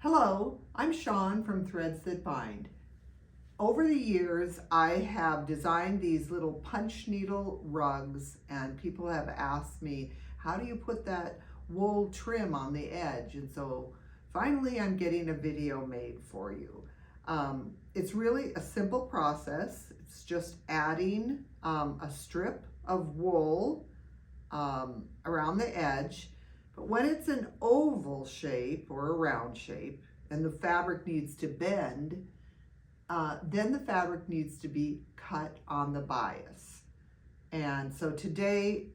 Hello, I'm Shawn from Threads That Bind. Over the years, I have designed these little punch needle rugs, and people have asked me, how do you put that wool trim on the edge? And so finally I'm getting a video made for you. It's really a simple process. It's just adding a strip of wool around the edge. But when it's an oval shape or a round shape and the fabric needs to bend, then the fabric needs to be cut on the bias. And so today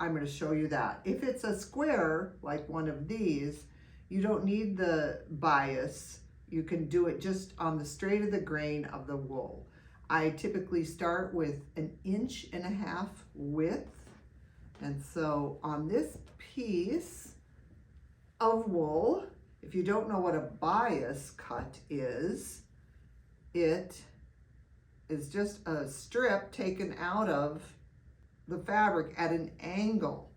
I'm going to show you that. If it's a square like one of these, you don't need the bias. You can do it just on the straight of the grain of the wool. I typically start with 1.5 inches width. And so on this piece of wool, if you don't know what a bias cut is, it is just a strip taken out of the fabric at an angle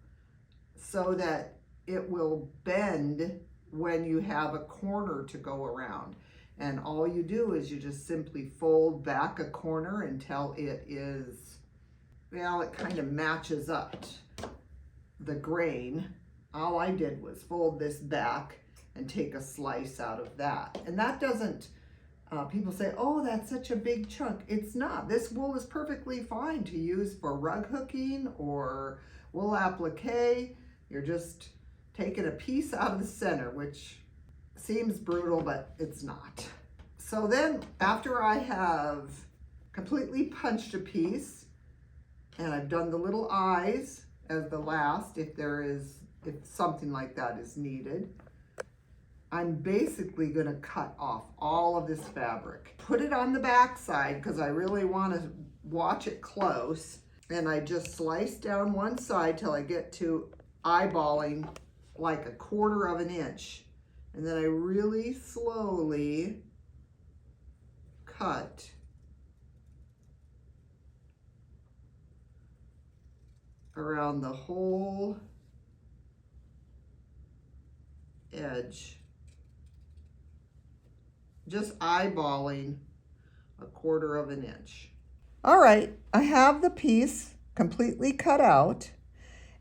so that it will bend when you have a corner to go around. And all you do is you just simply fold back a corner until it is, well, it kind of matches up the grain. All I did was fold this back and take a slice out of that. And that doesn't, people say, oh, that's such a big chunk. It's not. This wool is perfectly fine to use for rug hooking or wool applique. You're just taking a piece out of the center, which seems brutal, but it's not. So then after I have completely punched a piece and I've done the little eyes as the last, if something like that is needed, I'm basically going to cut off all of this fabric. Put it on the back side because I really want to watch it close. And I just slice down one side till I get to eyeballing like 1/4 inch. And then I really slowly cut around the whole edge, just eyeballing 1/4 inch. All right, I have the piece completely cut out,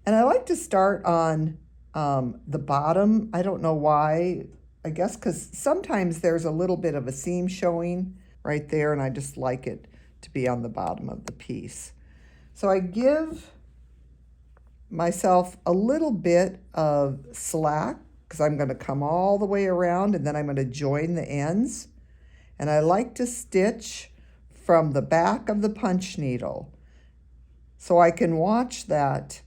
and I like to start on the bottom. I don't know why, I guess because sometimes there's a little bit of a seam showing right there, and I just like it to be on the bottom of the piece. So I give myself a little bit of slack because I'm going to come all the way around and then I'm going to join the ends. And I like to stitch from the back of the punch needle so I can watch that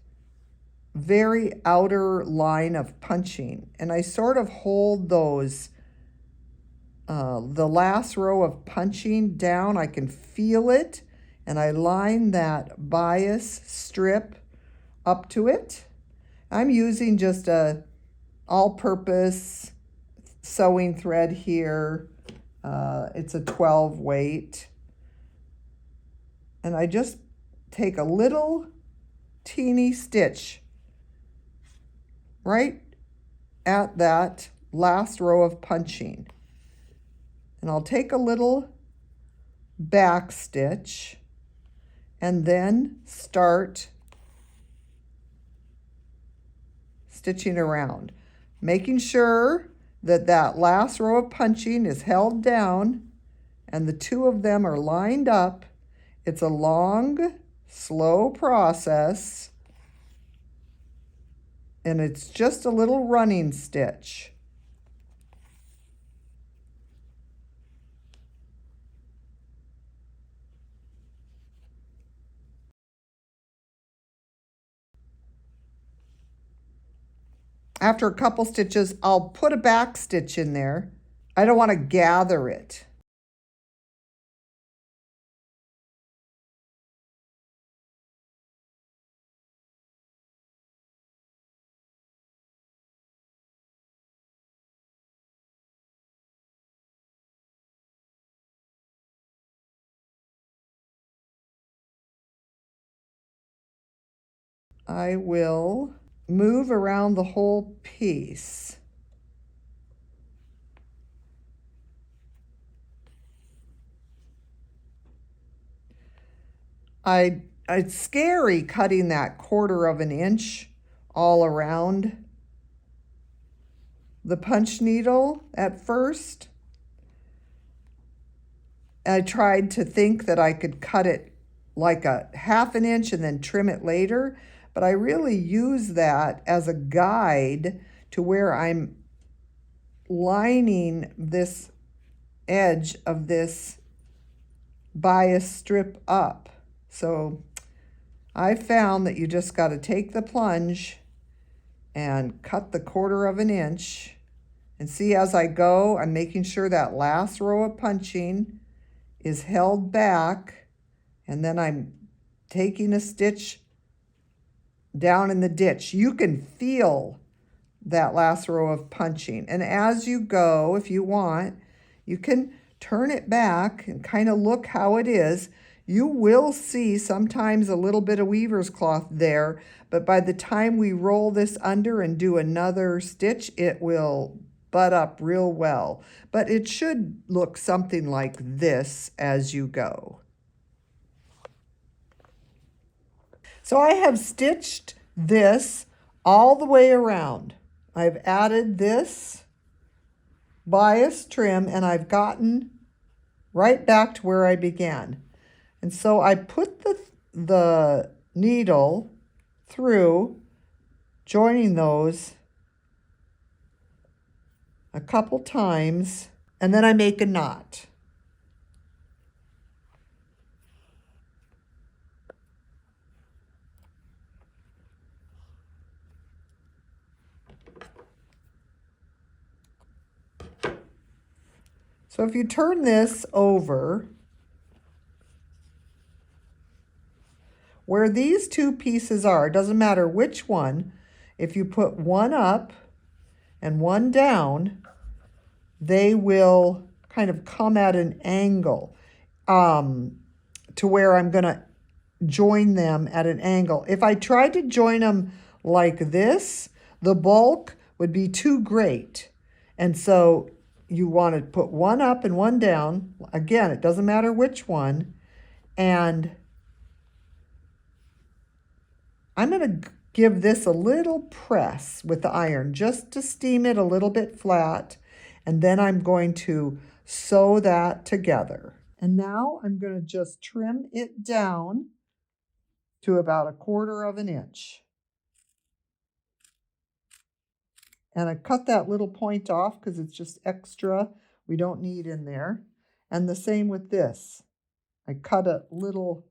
very outer line of punching. And I sort of hold those, the last row of punching down, I can feel it, and I line that bias strip up to it. I'm using just a all-purpose sewing thread here. It's a 12 weight. And I just take a little teeny stitch right at that last row of punching. And I'll take a little back stitch and then start stitching around, making sure that that last row of punching is held down and the two of them are lined up. It's a long, slow process, and it's just a little running stitch. After a couple stitches, I'll put a back stitch in there. I don't want to gather it. I will move around the whole piece. it's scary cutting that 1/4 inch all around the punch needle at first. I tried to think that I could cut it like a 1/2 inch and then trim it later, but I really use that as a guide to where I'm lining this edge of this bias strip up. So I found that you just got to take the plunge and cut the 1/4 inch. And see, as I go, I'm making sure that last row of punching is held back, and then I'm taking a stitch down in the ditch. You can feel that last row of punching. And as you go, if you want, you can turn it back and kind of look how it is. You will see sometimes a little bit of weaver's cloth there, but by the time we roll this under and do another stitch, it will butt up real well. But it should look something like this as you go. So I have stitched this all the way around. I've added this bias trim and I've gotten right back to where I began. And so I put the needle through, joining those a couple times, and then I make a knot. So if you turn this over, where these two pieces are, it doesn't matter which one, if you put one up and one down, they will kind of come at an angle to where I'm going to join them at an angle. If I tried to join them like this, the bulk would be too great. And so you want to put one up and one down. Again, it doesn't matter which one. And I'm going to give this a little press with the iron just to steam it a little bit flat. And then I'm going to sew that together. And now I'm going to just trim it down to about 1/4 inch. And I cut that little point off because it's just extra we don't need in there. And the same with this. I cut a little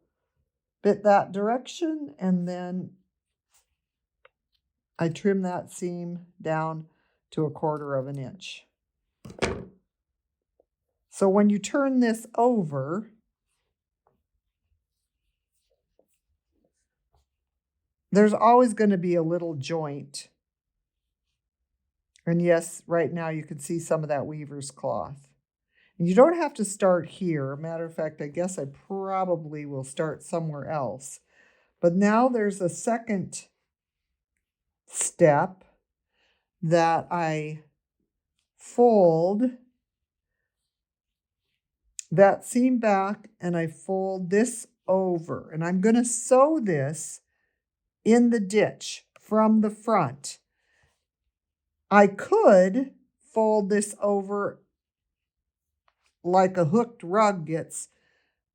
bit that direction and then I trim that seam down to 1/4 inch. So when you turn this over, there's always going to be a little joint. And yes, right now you can see some of that weaver's cloth. And you don't have to start here. Matter of fact, I guess I probably will start somewhere else. But now there's a second step that I fold that seam back and I fold this over. And I'm going to sew this in the ditch from the front. I could fold this over like a hooked rug gets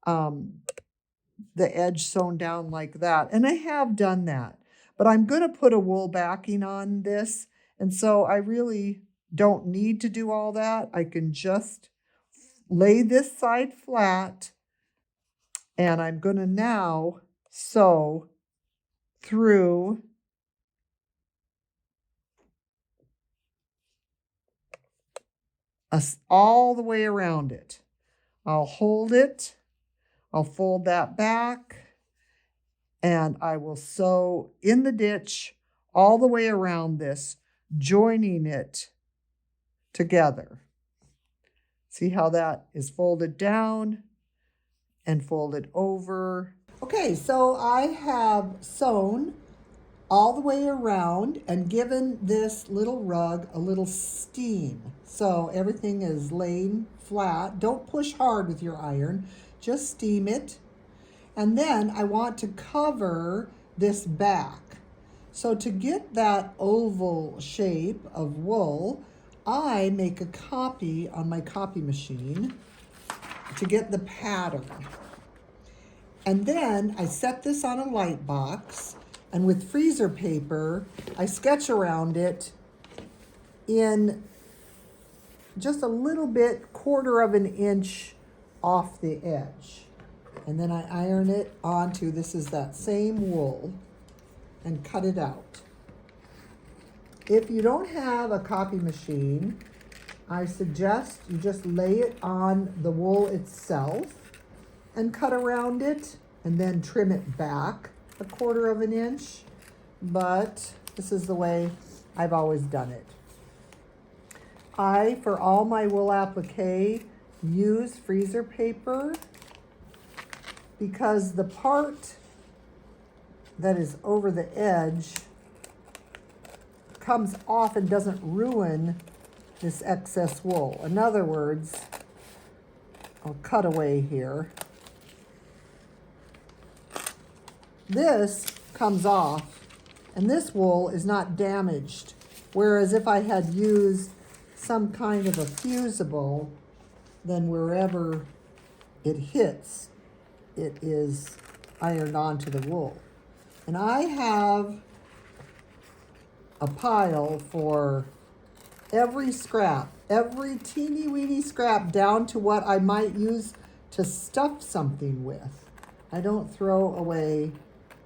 the edge sewn down like that. And I have done that. But I'm going to put a wool backing on this. And so I really don't need to do all that. I can just lay this side flat. And I'm going to now sew through all the way around it. I'll hold it, I'll fold that back, and I will sew in the ditch all the way around this, joining it together. See how that is folded down and folded over. Okay, so I have sewn all the way around and given this little rug a little steam. So everything is laying flat. Don't push hard with your iron, just steam it. And then I want to cover this back. So to get that oval shape of wool, I make a copy on my copy machine to get the pattern. And then I set this on a light box, and with freezer paper, I sketch around it in just a little bit, 1/4 of an inch off the edge. And then I iron it onto, this is that same wool, and cut it out. If you don't have a copy machine, I suggest you just lay it on the wool itself and cut around it and then trim it back 1/4 of an inch. But this is the way I've always done it. I, for all my wool applique, use freezer paper because the part that is over the edge comes off and doesn't ruin this excess wool. In other words, I'll cut away here. This comes off and this wool is not damaged. Whereas if I had used some kind of a fusible, then wherever it hits, it is ironed onto the wool. And I have a pile for every scrap, every teeny weeny scrap, down to what I might use to stuff something with. I don't throw away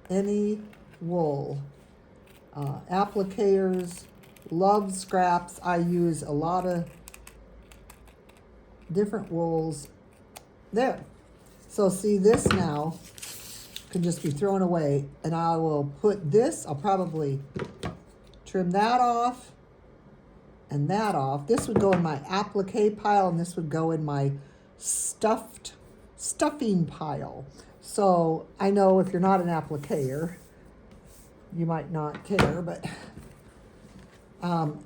any wool. Appliqueurs love scraps. I use a lot of different wools. There. So see, this now can just be thrown away, and I will put this, I'll probably trim that off and that off. This would go in my applique pile, and this would go in my stuffing pile. So I know if you're not an appliqueur, you might not care, but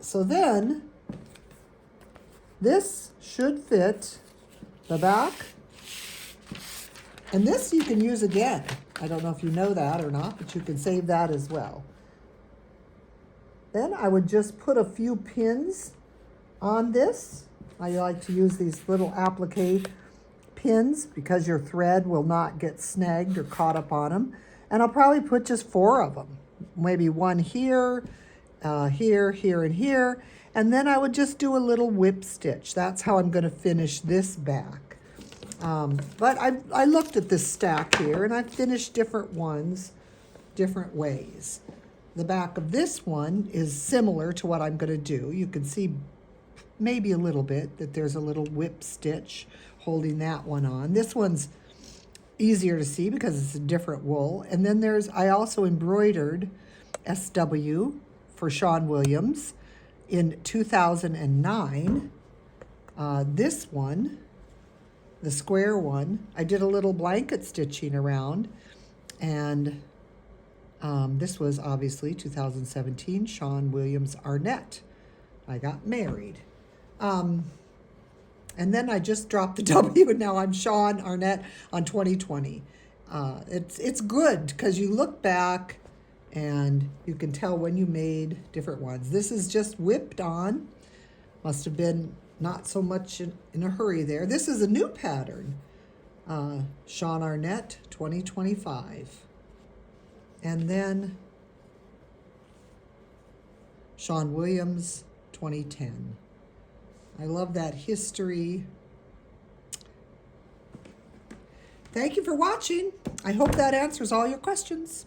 so then this should fit the back, and this you can use again. I don't know if you know that or not, but you can save that as well. Then I would just put a few pins on this. I like to use these little applique pins because your thread will not get snagged or caught up on them. And I'll probably put just 4 of them, maybe one here, here, here, and here. And then I would just do a little whip stitch. That's how I'm going to finish this back. But I looked at this stack here, and I finished different ones different ways. The back of this one is similar to what I'm going to do. You can see maybe a little bit that there's a little whip stitch holding that one on. This one's easier to see because it's a different wool. And then I also embroidered SW for Shawn Williams in 2009. This one, the square one, I did a little blanket stitching around, and this was obviously 2017, Shawn Williams Arnett. I got married. And then I just dropped the W, and now I'm Shawn Arnett on 2020. It's good because you look back and you can tell when you made different ones. This is just whipped on. Must have been not so much in a hurry there. This is a new pattern. Shawn Arnett 2025. And then Shawn Williams 2010. I love that history. Thank you for watching. I hope that answers all your questions.